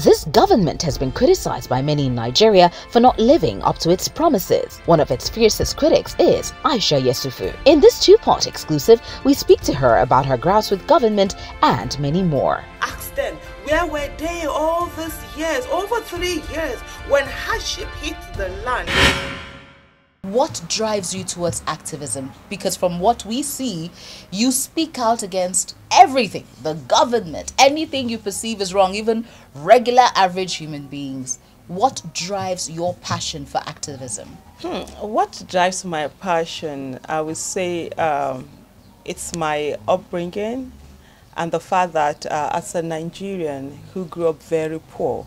This government has been criticized by many in Nigeria for not living up to its promises. One of its fiercest critics is Aisha Yesufu. In this two-part exclusive, we speak to her about her grouse with government and many more. Ask them, where were they all these years, over 3 years, when hardship hit the land? What drives you towards activism? Because from what we see, you speak out against everything, the government, anything you perceive is wrong, even regular average human beings. What drives your passion for activism? What drives my passion, I would say it's my upbringing and the fact that as a Nigerian who grew up very poor,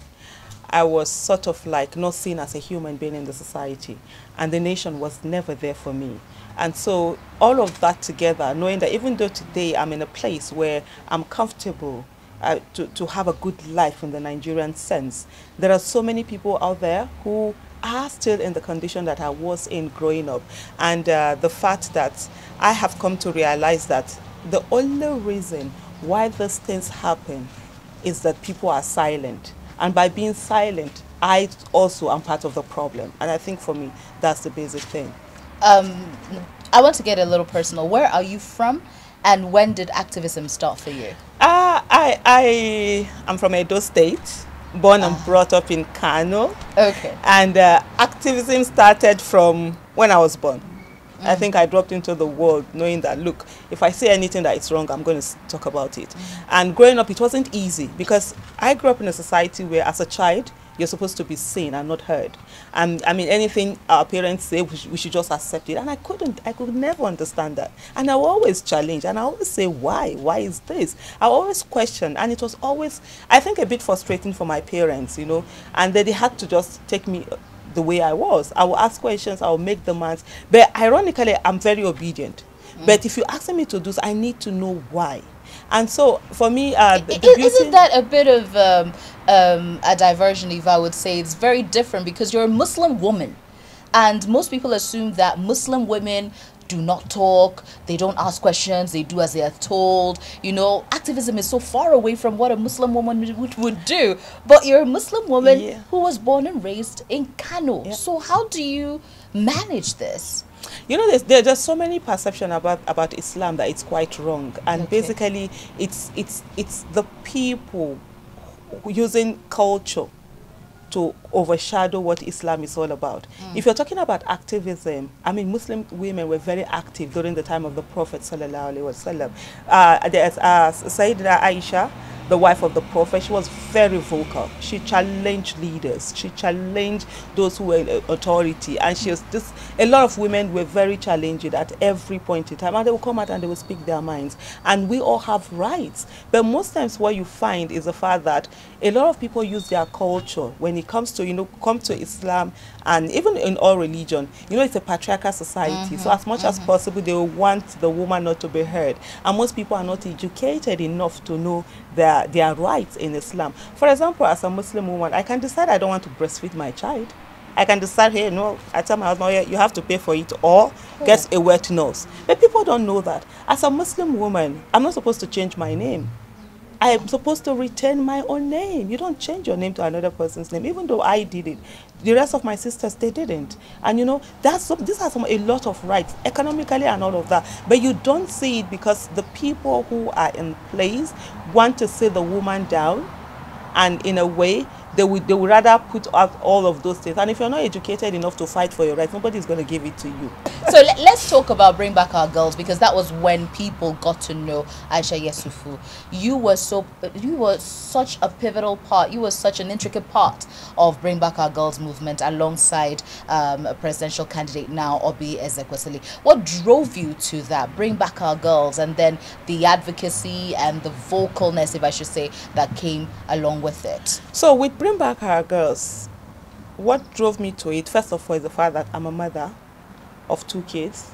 I was sort of like not seen as a human being in the society, and the nation was never there for me. And so all of that together, knowing that even though today I'm in a place where I'm comfortable to have a good life in the Nigerian sense, there are so many people out there who are still in the condition that I was in growing up. And the fact that I have come to realize that the only reason why these things happen is that people are silent. And by being silent, I also am part of the problem. And I think for me, that's the basic thing. I want to get a little personal. Where are you from? And when did activism start for you? I am from Edo State, born and brought up in Kano. Okay. And activism started from when I was born. I think I dropped into the world knowing that, look, if I say anything that is wrong, I'm going to talk about it. And growing up, it wasn't easy because I grew up in a society where as a child, you're supposed to be seen and not heard. And I mean, anything our parents say, we should just accept it. And I could never understand that. And I will always challenge and I always say, why? Why is this? I always question. And it was always, I think, a bit frustrating for my parents, you know, and they had to just take me the way I was. I will ask questions, I will make demands. But ironically, I'm very obedient. But if you ask me to do so, I need to know why. And so for me, isn't that a bit of a diversion, if I would say? It's very different because you're a Muslim woman. And most people assume that Muslim women do not talk, they don't ask questions, they do as they are told. You know, activism is so far away from what a Muslim woman would do. But you're a Muslim woman who was born and raised in Kano. So how do you manage this? You know, there's so many perceptions about Islam that it's quite wrong. And basically, it's the people using culture to overshadow what Islam is all about. If you're talking about activism, I mean, Muslim women were very active during the time of the Prophet sallallahu alaihi wasallam. There's Sayyidina Aisha, the wife of the Prophet. She was very vocal. She challenged leaders. She challenged those who were in authority. And she was just, a lot of women were very challenging at every point in time. And they will come out and they will speak their minds. And we all have rights. But most times what you find is the fact that a lot of people use their culture when it comes to, you know, come to Islam and even in all religion. You know, it's a patriarchal society. So as much as possible, they will want the woman not to be heard. And most people are not educated enough to know their rights in Islam. For example, as a Muslim woman, I can decide I don't want to breastfeed my child. I can decide, hey, no, I tell my husband, you have to pay for it or get a wet nurse. But people don't know that. As a Muslim woman, I'm not supposed to change my name. I'm supposed to retain my own name. You don't change your name to another person's name, even though I did it. The rest of my sisters, they didn't. And you know, this has a lot of rights, economically and all of that. But you don't see it because the people who are in place want to sit the woman down, and in a way, they would rather put out all of those things. And if you're not educated enough to fight for your rights, nobody's going to give it to you. So let's talk about Bring Back Our Girls, because that was when people got to know Aisha Yesufu. You were such a pivotal part. You were such an intricate part of Bring Back Our Girls movement alongside a presidential candidate now, ORJI-EMODI. What drove you to that, Bring Back Our Girls, and then the advocacy and the vocalness, if I should say, that came along with it? So with Bring Back Our Girls, what drove me to it, first of all, is the fact that I'm a mother of 2 kids,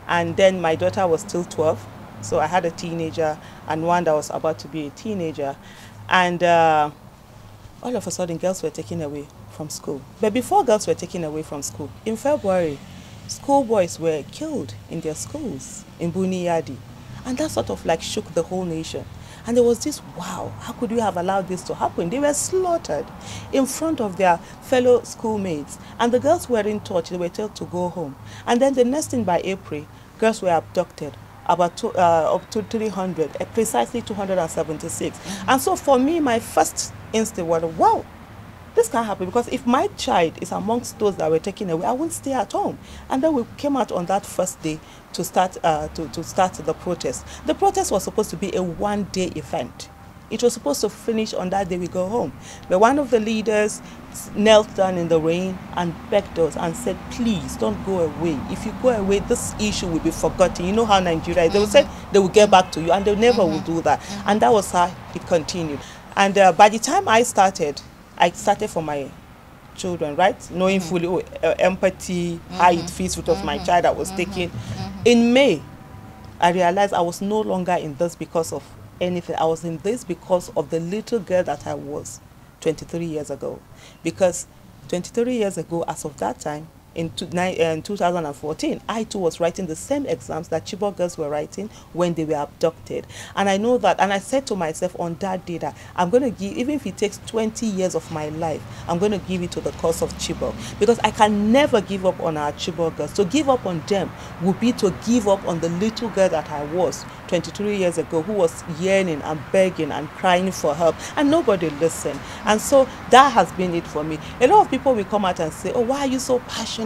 and then my daughter was still 12, so I had a teenager and one that was about to be a teenager, and all of a sudden girls were taken away from school. But before girls were taken away from school, in February, schoolboys were killed in their schools in Buniyadi, and that sort of like shook the whole nation. And there was this, wow, how could we have allowed this to happen? They were slaughtered in front of their fellow schoolmates. And the girls weren't taught, they were told to go home. And then the next thing, by April, girls were abducted, about up to 300, precisely 276. And so for me, my first instinct was, wow, this can't happen, because if my child is amongst those that were taken away, I won't stay at home. And then we came out on that first day to start the protest. The protest was supposed to be a one-day event. It was supposed to finish on that day we go home. But one of the leaders knelt down in the rain and begged us and said, please don't go away. If you go away, this issue will be forgotten. You know how Nigeria is. They will say they will get back to you, and they never will do that. And that was how it continued. And by the time I started for my children, right? Knowing fully empathy, how it feels with my child that was taken. In May, I realized I was no longer in this because of anything. I was in this because of the little girl that I was 23 years ago. Because 23 years ago, as of that time, in 2014, I too was writing the same exams that Chibok girls were writing when they were abducted. And I know that, and I said to myself on that day that I'm going to give, even if it takes 20 years of my life, I'm going to give it to the cause of Chibok. Because I can never give up on our Chibok girls. To give up on them would be to give up on the little girl that I was 23 years ago, who was yearning and begging and crying for help, and nobody listened. And so that has been it for me. A lot of people will come out and say, oh, why are you so passionate?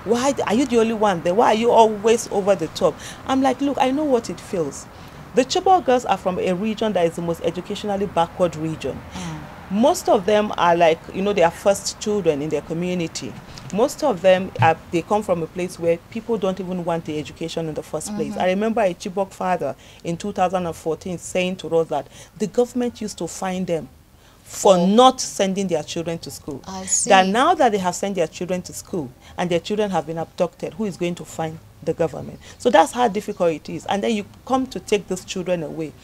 Why are you the only one there? Why are you always over the top? I'm like, look, I know what it feels. The Chibok girls are from a region that is the most educationally backward region. Most of them are like, you know, they are first children in their community. Most of them, they come from a place where people don't even want the education in the first place. I remember a Chibok father in 2014 saying to us that the government used to fine them for not sending their children to school. I see. That now that they have sent their children to school and their children have been abducted, who is going to fine the government? So that's how difficult it is. And then you come to take these children away.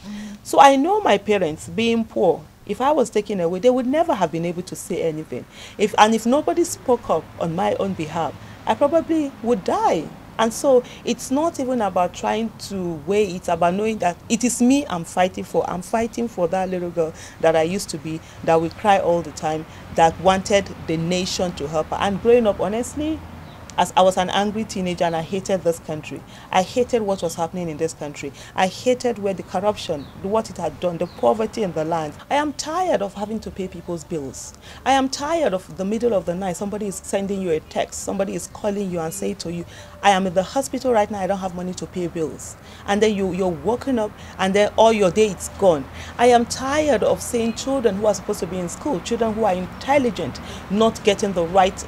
So I know my parents, being poor, if I was taken away, they would never have been able to say anything. If nobody spoke up on my own behalf, I probably would die. And so it's not even about trying to weigh, it's about knowing that it is me I'm fighting for. I'm fighting for that little girl that I used to be, that would cry all the time, that wanted the nation to help her. And growing up, honestly, as I was an angry teenager, and I hated this country. I hated what was happening in this country. I hated where the corruption, what it had done, the poverty in the land. I am tired of having to pay people's bills. I am tired of the middle of the night, somebody is sending you a text, somebody is calling you and saying to you, I am in the hospital right now, I don't have money to pay bills. And then you're waking up and then all your day is gone. I am tired of seeing children who are supposed to be in school, children who are intelligent, not getting the right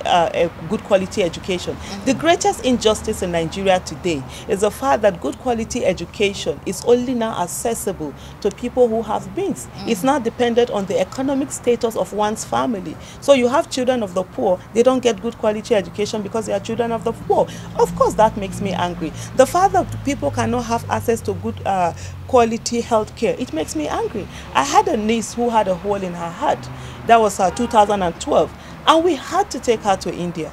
good quality education. The greatest injustice in Nigeria today is the fact that good quality education is only now accessible to people who have means. It's not dependent on the economic status of one's family. So you have children of the poor, they don't get good quality education because they are children of the poor. Of course, that makes me angry. The fact that people cannot have access to good quality health care, it makes me angry. I had a niece who had a hole in her heart. That was 2012. And we had to take her to India.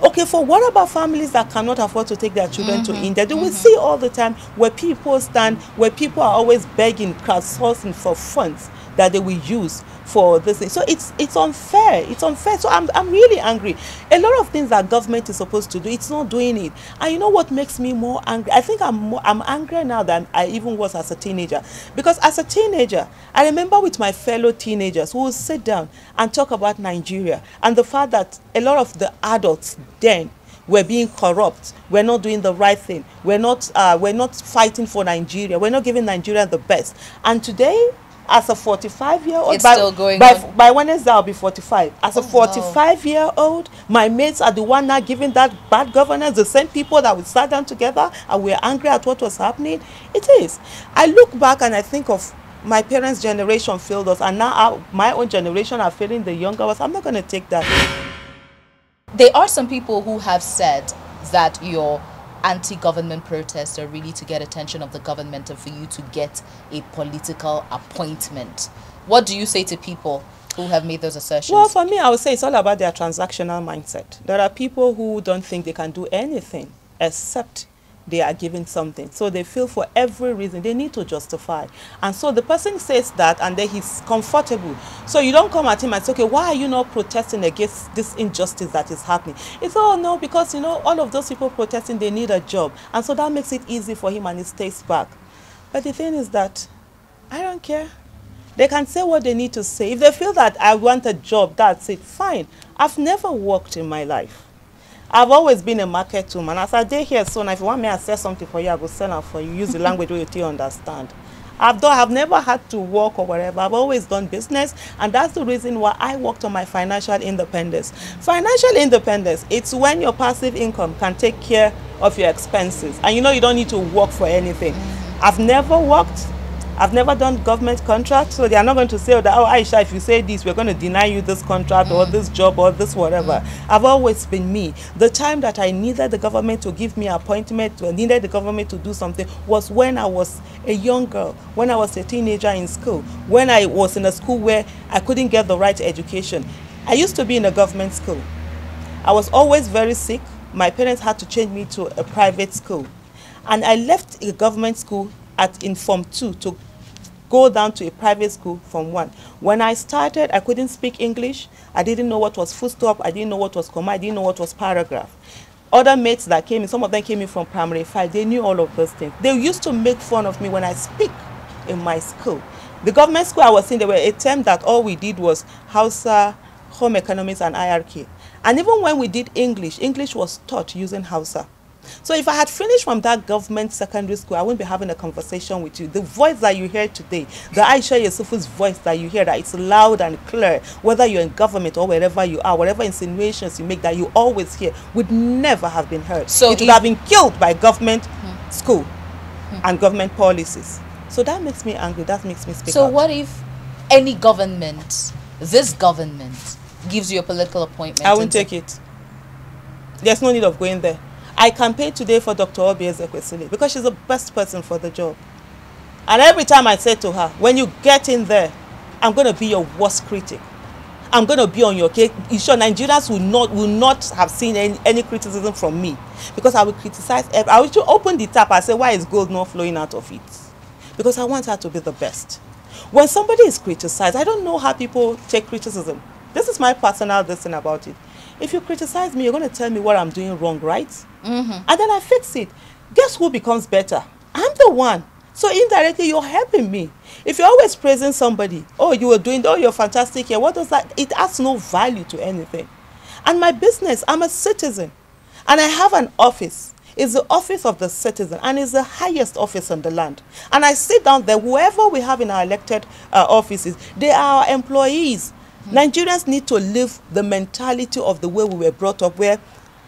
Okay, for what about families that cannot afford to take their children to India? Do we see all the time where people stand, where people are always begging, crowdsourcing for funds that they will use for this thing? So it's unfair. It's unfair. So I'm really angry. A lot of things that government is supposed to do, it's not doing it. And you know what makes me more angry? I think I'm angrier now than I even was as a teenager. Because as a teenager, I remember with my fellow teenagers who would sit down and talk about Nigeria and the fact that a lot of the adults then were being corrupt, we're not doing the right thing, we're not fighting for Nigeria, we're not giving Nigeria the best. And today, as a 45-year-old, by Wednesday I'll be 45. As a 45-year-old, my mates are the one now giving that bad governance, the same people that we sat down together and we're angry at what was happening. It is. I look back and I think of my parents' generation failed us, and now my own generation are failing the younger ones. I'm not going to take that. There are some people who have said that your anti-government protests are really to get attention of the government and for you to get a political appointment. What do you say to people who have made those assertions? Well, for me, I would say it's all about their transactional mindset. There are people who don't think they can do anything except they are given something. So they feel for every reason they need to justify. And so the person says that, and then he's comfortable. So you don't come at him and say, okay, why are you not protesting against this injustice that is happening? It's, oh no, because all of those people protesting, they need a job. And so that makes it easy for him and he stays back. But the thing is that I don't care. They can say what they need to say. If they feel that I want a job, that's it, fine. I've never worked in my life. I've always been a market woman. As I did here, so now if you want me to sell something for you, I will sell it for you. Use the language where you understand. I've never had to work or whatever. I've always done business, and that's the reason why I worked on my financial independence. Financial independence, it's when your passive income can take care of your expenses, and you don't need to work for anything. I've never worked. I've never done government contract, so they are not going to say that, oh, Aisha, if you say this, we're going to deny you this contract or this job or this whatever. I've always been me. The time that I needed the government to give me an appointment, or needed the government to do something, was when I was a young girl, when I was a teenager in school, when I was in a school where I couldn't get the right education. I used to be in a government school. I was always very sick. My parents had to change me to a private school. And I left a government school in Form 2 to go down to a private school from 1. When I started, I couldn't speak English. I didn't know what was full stop. I didn't know what was comma. I didn't know what was paragraph. Other mates that came in, some of them came in from primary 5, they knew all of those things. They used to make fun of me when I speak in my school. The government school I was in, there were a term that all we did was Hausa, home economics, and IRK. And even when we did English, English was taught using Hausa. So if I had finished from that government secondary school, I wouldn't be having a conversation with you. The voice that you hear today, the Aisha Yesufu's voice that you hear, that it's loud and clear, whether you're in government or wherever you are, whatever insinuations you make that you always hear, would never have been heard. So it would have been killed by government school and government policies. So that makes me angry. That makes me speak out. So what if any government, this government, gives you a political appointment? I won't take it. There's no need of going there. I campaigned today for Dr. ORJI-EMODI because she's the best person for the job. And every time I said to her, when you get in there, I'm going to be your worst critic. I'm going to be on your case. You sure Nigerians will not have seen any criticism from me, because I will criticize. I will open the tap and say, why is gold not flowing out of it? Because I want her to be the best. When somebody is criticized, I don't know how people take criticism. This is my personal thing about it. If you criticize me, you're going to tell me what I'm doing wrong, right? And then I fix it. Guess who becomes better? I'm the one. So indirectly, you're helping me. If you're always praising somebody, oh, you were doing, oh, you're fantastic here, what does that? It adds no value to anything. And my business, I'm a citizen. And I have an office. It's the office of the citizen, and it's the highest office in the land. And I sit down there, whoever we have in our elected offices, they are our employees. Nigerians need to live the mentality of the way we were brought up, where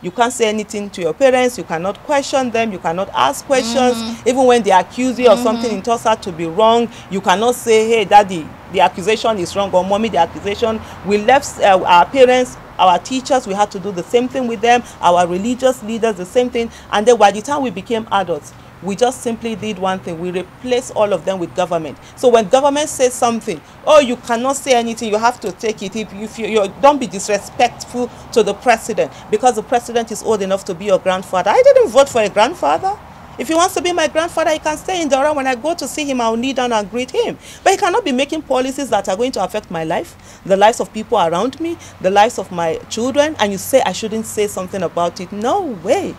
you can't say anything to your parents, you cannot question them, you cannot ask questions. Even when they accuse you of something it turns out to be wrong, you cannot say, hey, daddy, the accusation is wrong, or mommy, the accusation. We left our parents, our teachers, we had to do the same thing with them, our religious leaders, the same thing. And then by the time we became adults, we just simply did one thing. We replaced all of them with government. So when government says something, oh, you cannot say anything, you have to take it. If you don't be disrespectful to the president, because the president is old enough to be your grandfather. I didn't vote for a grandfather. If he wants to be my grandfather, he can stay in Dora. When I go to see him, I'll kneel down and greet him. But he cannot be making policies that are going to affect my life, the lives of people around me, the lives of my children, and you say I shouldn't say something about it. No way.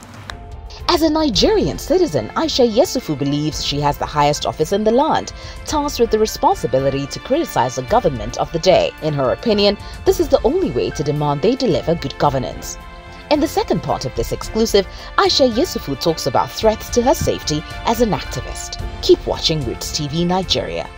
As a Nigerian citizen, Aisha Yesufu believes she has the highest office in the land, tasked with the responsibility to criticize the government of the day. In her opinion, this is the only way to demand they deliver good governance. In the second part of this exclusive, Aisha Yesufu talks about threats to her safety as an activist. Keep watching Roots TV Nigeria.